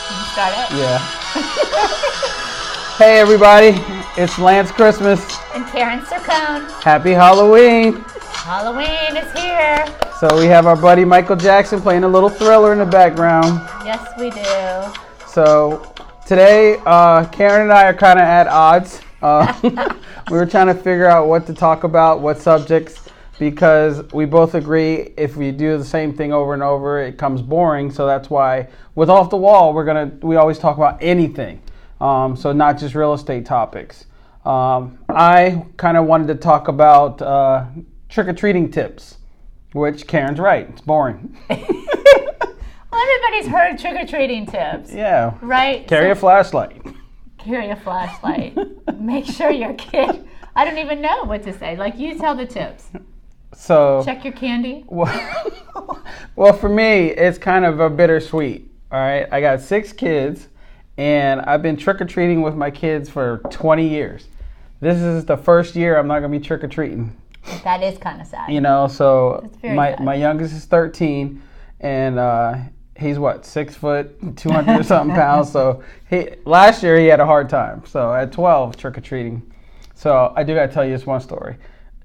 You start it? Yeah. Hey everybody, it's Lance Christmas. And Karen Sircone. Happy Halloween. Halloween is here. So we have our buddy Michael Jackson playing a little Thriller in the background. Yes, we do. So today, Karen and I are kind of at odds. We were trying to figure out what to talk about, what subjects, because we both agree if we do the same thing over and over, it becomes boring. So that's why with Off the Wall, we always talk about anything. So not just real estate topics. I kind of wanted to talk about trick-or-treating tips, which Karen's right. It's boring. Well, everybody's heard trick-or-treating tips. Yeah. Right? Carry a flashlight. Carry a flashlight. Make sure your kid, I don't even know what to say. Like, you tell the tips. So check your candy. Well, for me, it's kind of a bittersweet. All right. I got 6 kids, and I've been trick-or-treating with my kids for 20 years. This is the first year I'm not going to be trick-or-treating. That is kind of sad. You know, so sad. my youngest is 13, and he's what, 6 foot, 200 or something pounds. So last year he had a hard time. So at 12, trick-or-treating. So I do got to tell you this one story.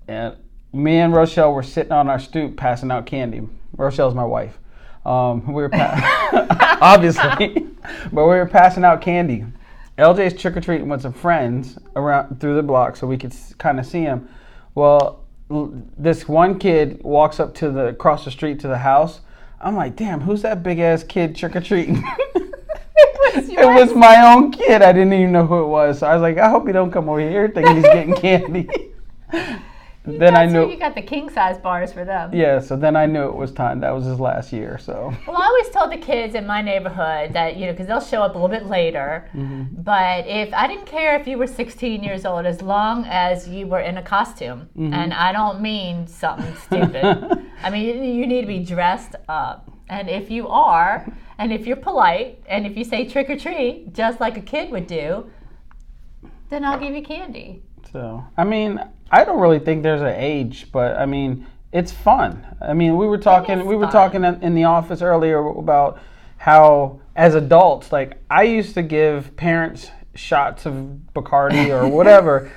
And me and Rochelle were sitting on our stoop passing out candy. Rochelle's my wife. We were obviously, but we were passing out candy. LJ's trick-or-treating with some friends around through the block so we could kind of see him. Well, this one kid walks up to across the street to the house. I'm like, damn, who's that big ass kid trick-or-treating? It was my own kid. I didn't even know who it was. So I was like, I hope he don't come over here thinking he's getting candy. Then I knew you got the king size bars for them. Yeah, so then I knew it was time. That was his last year. So. Well, I always told the kids in my neighborhood that, because they'll show up a little bit later. Mm-hmm. But if I didn't care if you were 16 years old, as long as you were in a costume, mm-hmm. and I don't mean something stupid. I mean, you need to be dressed up. And if you are, and if you're polite, and if you say trick or treat, just like a kid would do, then I'll give you candy. So, I mean, I don't really think there's an age, but I mean, it's fun. I mean, we were talking in the office earlier about how as adults, like I used to give parents shots of Bacardi or whatever,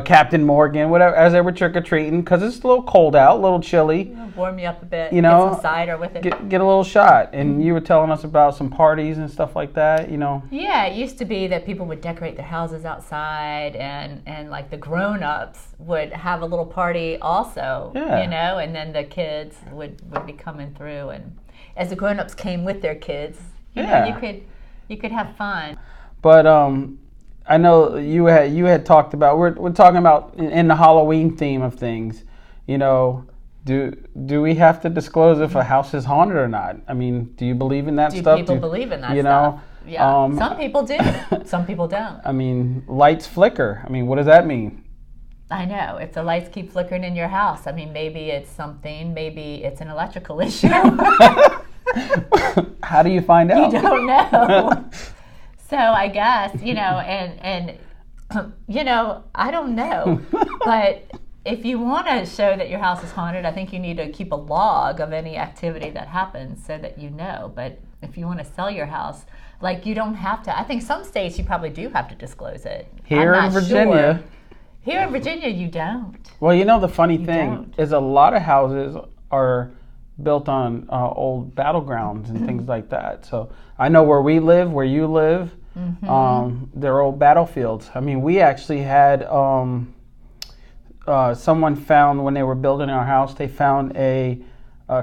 Captain Morgan, whatever, as they were trick-or-treating, because it's a little cold out, a little chilly. Warm you up a bit, get some cider with it. Get a little shot. And you were telling us about some parties and stuff like that, Yeah, it used to be that people would decorate their houses outside, and like the grown-ups would have a little party also, and then the kids would be coming through. And as the grown-ups came with their kids, you could have fun. But I know you had talked about, we're talking about in the Halloween theme of things, do we have to disclose if a house is haunted or not? I mean, do you believe in that stuff? Do people believe in that stuff? Yeah, some people do, some people don't. I mean, lights flicker. I mean, what does that mean? I know, if the lights keep flickering in your house, I mean, maybe it's something, maybe it's an electrical issue. How do you find out? You don't know. So I guess, and I don't know, but if you want to show that your house is haunted, I think you need to keep a log of any activity that happens so that you know. But if you want to sell your house, like, you don't have to. I think some states you probably do have to disclose it. Here in Virginia. Sure. Here in Virginia, you don't. Well, the funny thing is a lot of houses are built on old battlegrounds and things like that. So I know where we live, where you live, mm-hmm. They're old battlefields. I mean, we actually had someone found when they were building our house, they found a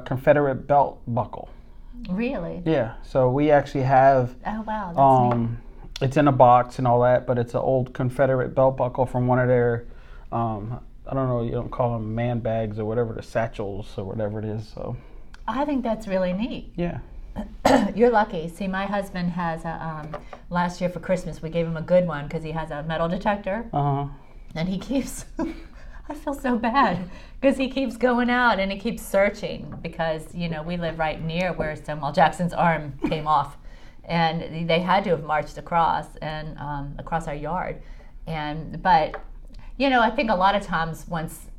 Confederate belt buckle. Really? Yeah. So we actually have. Oh wow, that's neat. It's in a box and all that, but it's an old Confederate belt buckle from one of their, I don't know, you don't call them man bags or whatever, the satchels or whatever it is. So. I think that's really neat. Yeah. You're lucky. See, my husband has last year for Christmas, we gave him a good one because he has a metal detector. Uh-huh. And he keeps, I feel so bad, because he keeps going out and he keeps searching because, we live right near where Stonewall Jackson's arm came off. And they had to have marched across and across our yard. But I think a lot of times once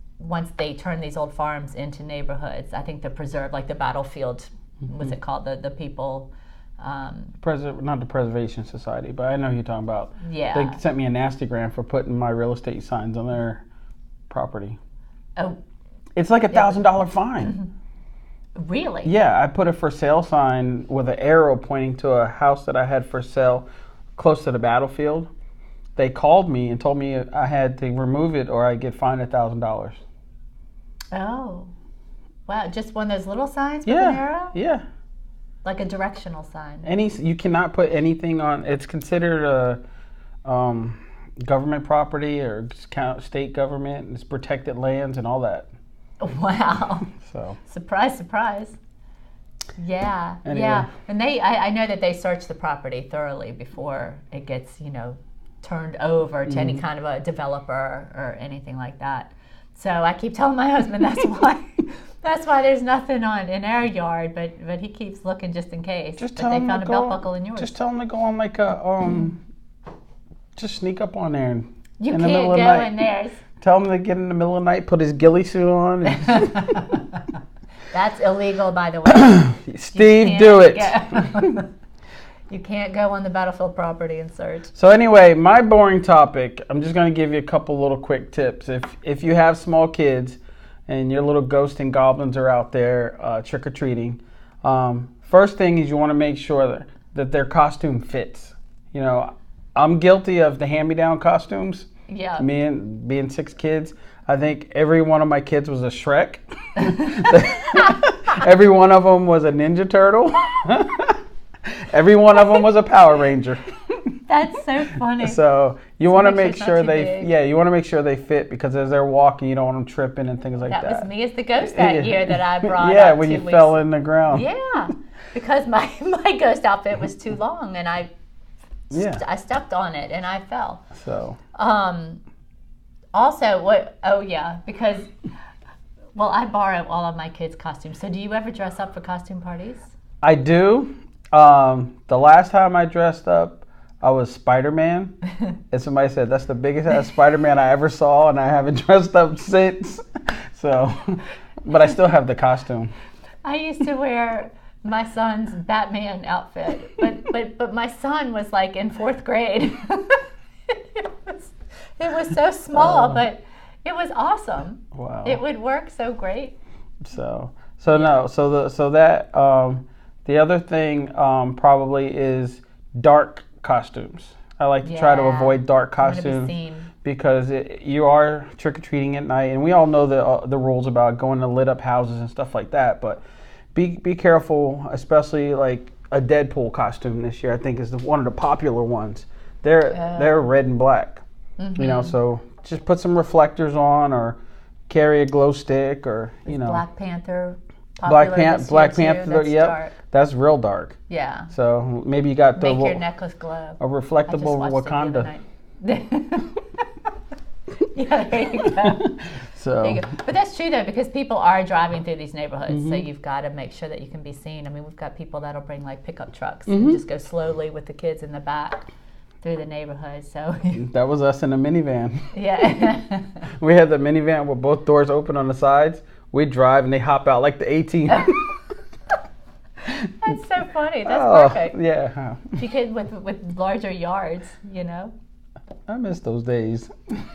they turn these old farms into neighborhoods, I think they're preserved, like the battlefield, what's it called? The people, Not the Preservation Society, but I know who you're talking about. Yeah. They sent me a nasty gram for putting my real estate signs on their property. Oh. It's like $1,000 fine. Really? Yeah, I put a for sale sign with an arrow pointing to a house that I had for sale close to the battlefield. They called me and told me I had to remove it or I'd get fined $1,000. Oh. Wow, just one of those little signs with an arrow? Yeah. Like a directional sign. You cannot put anything on. It's considered a government property or state government. It's protected lands and all that. Wow. So. Surprise, surprise. Yeah. Anyway. Yeah. And I know that they search the property thoroughly before it gets, turned over to any kind of a developer or anything like that. So I keep telling my husband that's why there's nothing in our yard, but he keeps looking just in case. Just but tell they him found to a belt buckle in yours. Just tell him to go on like a just sneak up on there and you in can't the middle of the go night. in theirs. Tell him to get in the middle of the night, put his ghillie suit on. And That's illegal, by the way. Steve, do it. You can't go on the battlefield property and search. So anyway, my boring topic, I'm just going to give you a couple little quick tips. If you have small kids and your little ghosts and goblins are out there trick-or-treating, first thing is you want to make sure that their costume fits. I'm guilty of the hand-me-down costumes. Yeah. Being 6 kids, I think every one of my kids was a Shrek. Every one of them was a Ninja Turtle. Every one of them was a Power Ranger. That's so funny. So you want to make sure you want to make sure they fit because as they're walking, you don't want them tripping and things like that. That was me as the ghost that year that I brought yeah, up when 2 you weeks. fell in the ground. Yeah, because my ghost outfit was too long and I stepped on it and I fell. So. Also, because I borrow all of my kids' costumes. So do you ever dress up for costume parties? I do. The last time I dressed up, I was Spider-Man. And somebody said, that's the biggest ass Spider-Man I ever saw, and I haven't dressed up since. So, but I still have the costume. I used to wear my son's Batman outfit, but my son was like in 4th grade. It was so small, but it was awesome. Wow. It would work so great. The other thing probably is dark costumes. I like to try to avoid dark costumes because you are trick-or-treating at night, and we all know the rules about going to lit up houses and stuff like that, but be careful, especially like a Deadpool costume this year I think is one of the popular ones. They're red and black. So just put some reflectors on or carry a glow stick or Black Panther. Black Panther, yep. Dark. That's real dark. Yeah. So maybe you got Make your necklace glow. A reflectable Wakanda. Yeah, there you go. So. But that's true though, because people are driving through these neighborhoods, so you've got to make sure that you can be seen. I mean, we've got people that'll bring like pickup trucks and just go slowly with the kids in the back through the neighborhood. So that was us in a minivan. Yeah. We had the minivan with both doors open on the sides. We drive and they hop out like the 18. That's so funny. That's perfect. Yeah. Because with larger yards, I miss those days.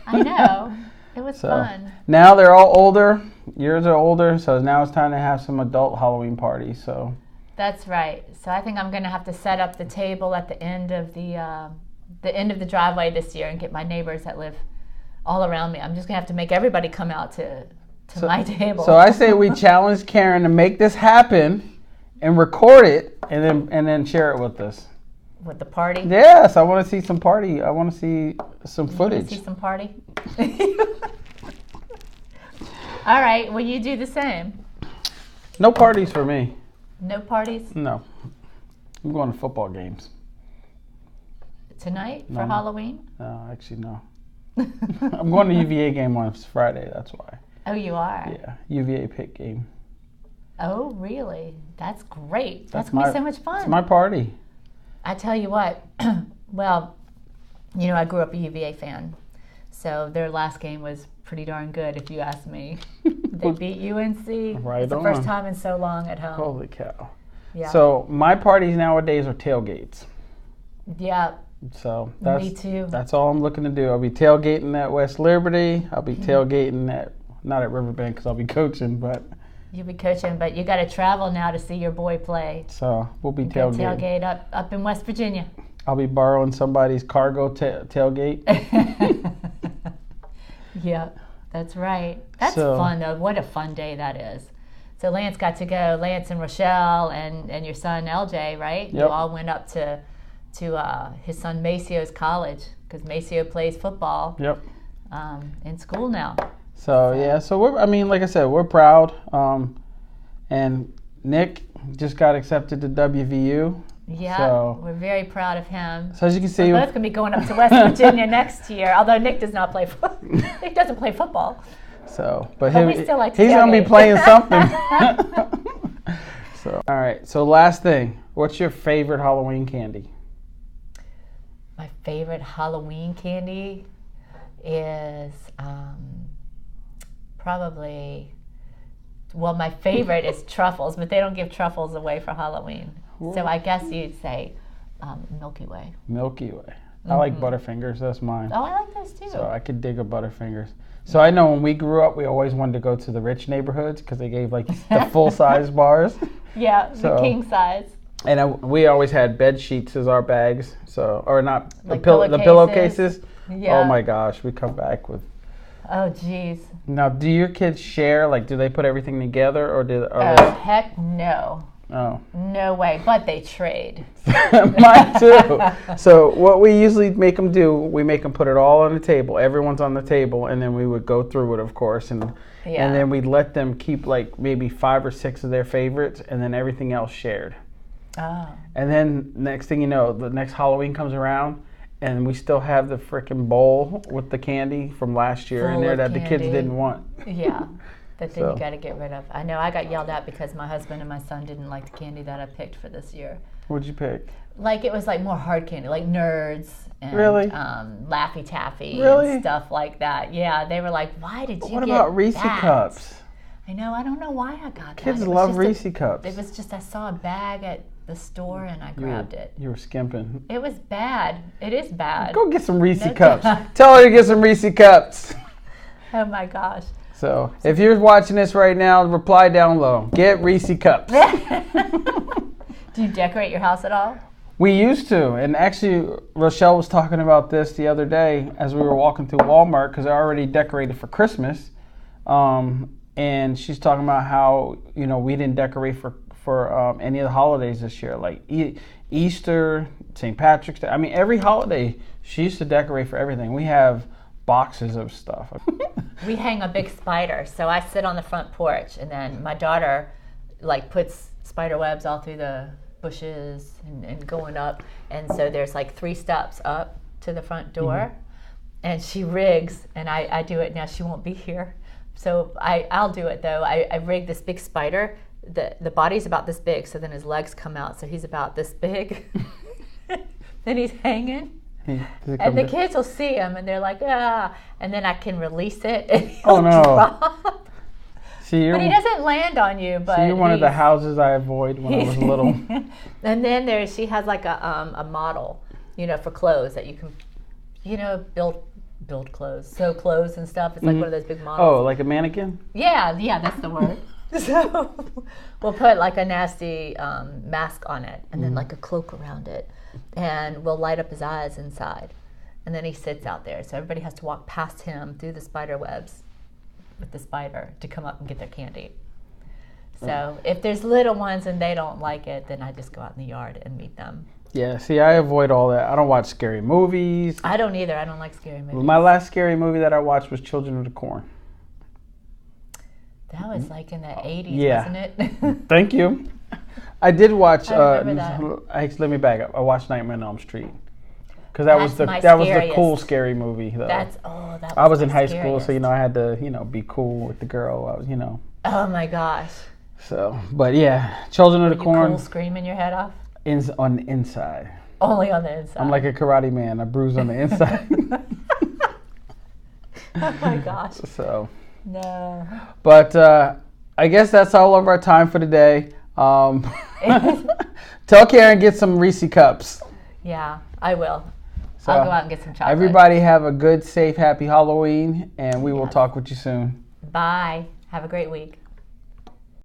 I know. It was fun. Now they're all older. Yours are older, so now it's time to have some adult Halloween parties. So. That's right. So I think I'm going to have to set up the table at the end of the driveway this year and get my neighbors that live all around me. I'm just going to have to make everybody come out to my table. So I say we challenge Karen to make this happen and record it and then share it with us. With the party? Yes, I want to see some party. I want to see some footage. See some party? All right. Well, you do the same. No parties for me. No parties? No. I'm going to football games. Tonight for Halloween? No, actually, no. I'm going to UVA game on Friday, that's why. Oh, you are? Yeah, UVA Pitt game. Oh, really? That's great. That's going to be so much fun. It's my party. I tell you what, well, I grew up a UVA fan, so their last game was pretty darn good, if you ask me. They beat UNC. Right. It's the first time in so long at home. Holy cow. Yeah. So my parties nowadays are tailgates. Yeah. So Me too. That's all I'm looking to do. I'll be tailgating at West Liberty. I'll be tailgating not at Riverbend because I'll be coaching, but you'll be coaching. But you got to travel now to see your boy play. So we'll be tailgating. Tailgate up in West Virginia. I'll be borrowing somebody's cargo tailgate. Yeah, that's right. That's fun though. What a fun day that is. So Lance got to go. Lance and Rochelle and your son LJ, right? Yep. You all went up to his son Maceo's college because Maceo plays football. Yep. In school now. So yeah, so like I said, we're proud. And Nick just got accepted to WVU. Yeah, so we're very proud of him. So as you can see, we're both gonna be going up to West Virginia next year. Although Nick does not play he doesn't play football. So, but we still like to he's gonna be playing something. So, all right. So last thing, what's your favorite Halloween candy? My favorite Halloween candy is probably, well, my favorite is truffles, but they don't give truffles away for Halloween. So I guess you'd say Milky Way. Milky Way. I like Butterfingers. That's mine. Oh, I like those too. So I could dig a Butterfingers. So I know when we grew up, we always wanted to go to the rich neighborhoods because they gave like the full-size bars. Yeah, the king size. And we always had bed sheets as our bags. So, or not like the pillowcases. Yeah. Oh my gosh, we come back with. Oh geez. Now, do your kids share? Like, do they put everything together, or do? Heck no. Oh. No way, but they trade. Mine too. So what we usually make them do, we make them put it all on the table. Everyone's on the table, and then we would go through it, of course, and then we'd let them keep like maybe 5 or 6 of their favorites, and then everything else shared. Oh. And then next thing you know, the next Halloween comes around, and we still have the frickin' bowl with the candy from last year in there that the kids didn't want. Yeah. That then you got to get rid of. I know I got yelled at because my husband and my son didn't like the candy that I picked for this year. What'd you pick? Like it was like more hard candy, like Nerds and Laffy Taffy and stuff like that. Yeah, they were like, "Why did you get that?" What about Reese Cups? I know. I don't know why I got that. Kids love Reese Cups. It was just I saw a bag at the store and I grabbed it. You were skimping. It was bad. It is bad. Go get some Reese Cups. Tell her to get some Reese Cups. Oh my gosh. So, if you're watching this right now, reply down low. Get Reese Cups. Do you decorate your house at all? We used to. And actually, Rochelle was talking about this the other day as we were walking through Walmart because I already decorated for Christmas. And she's talking about how, we didn't decorate for any of the holidays this year. Like Easter, St. Patrick's Day. I mean, every holiday, she used to decorate for everything. We have boxes of stuff. We hang a big spider, so I sit on the front porch, and then my daughter puts spider webs all through the bushes and going up, and so there's 3 steps up to the front door, and she rigs, and I do it now. She won't be here, so I'll do it though. I rig this big spider. The body's about this big, so then his legs come out, so he's about this big. Then he's hanging. And the kids will see him, and they're like, ah, and then I can release it, and he'll drop. But he doesn't land on you. But you're one of the houses I avoid when I was little. And then she has a model, for clothes that you can, build clothes, sew clothes and stuff. It's like one of those big models. Oh, like a mannequin? Yeah, that's the word. So we'll put a nasty mask on it, and then a cloak around it. And we'll light up his eyes inside. And then he sits out there. So everybody has to walk past him through the spider webs with the spider to come up and get their candy. So if there's little ones and they don't like it, then I just go out in the yard and meet them. Yeah, see, I avoid all that. I don't watch scary movies. I don't either. I don't like scary movies. My last scary movie that I watched was Children of the Corn. That was in the 80s, wasn't it? Thank you. I did watch. Let me back up. I watched Nightmare on Elm Street because that was the cool scary movie though. I was in high school, so I had to be cool with the girl. I was Oh my gosh. So, but yeah, Children of the Corn. Cool screaming your head off. On the inside. Only on the inside. I'm like a karate man. I bruise on the inside. Oh my gosh. So. No. But I guess that's all of our time for today. Tell Karen get some Reese cups. Yeah, I will. So, I'll go out and get some chocolate. Everybody have a good, safe, happy Halloween, and we will talk with you soon. Bye. Have a great week.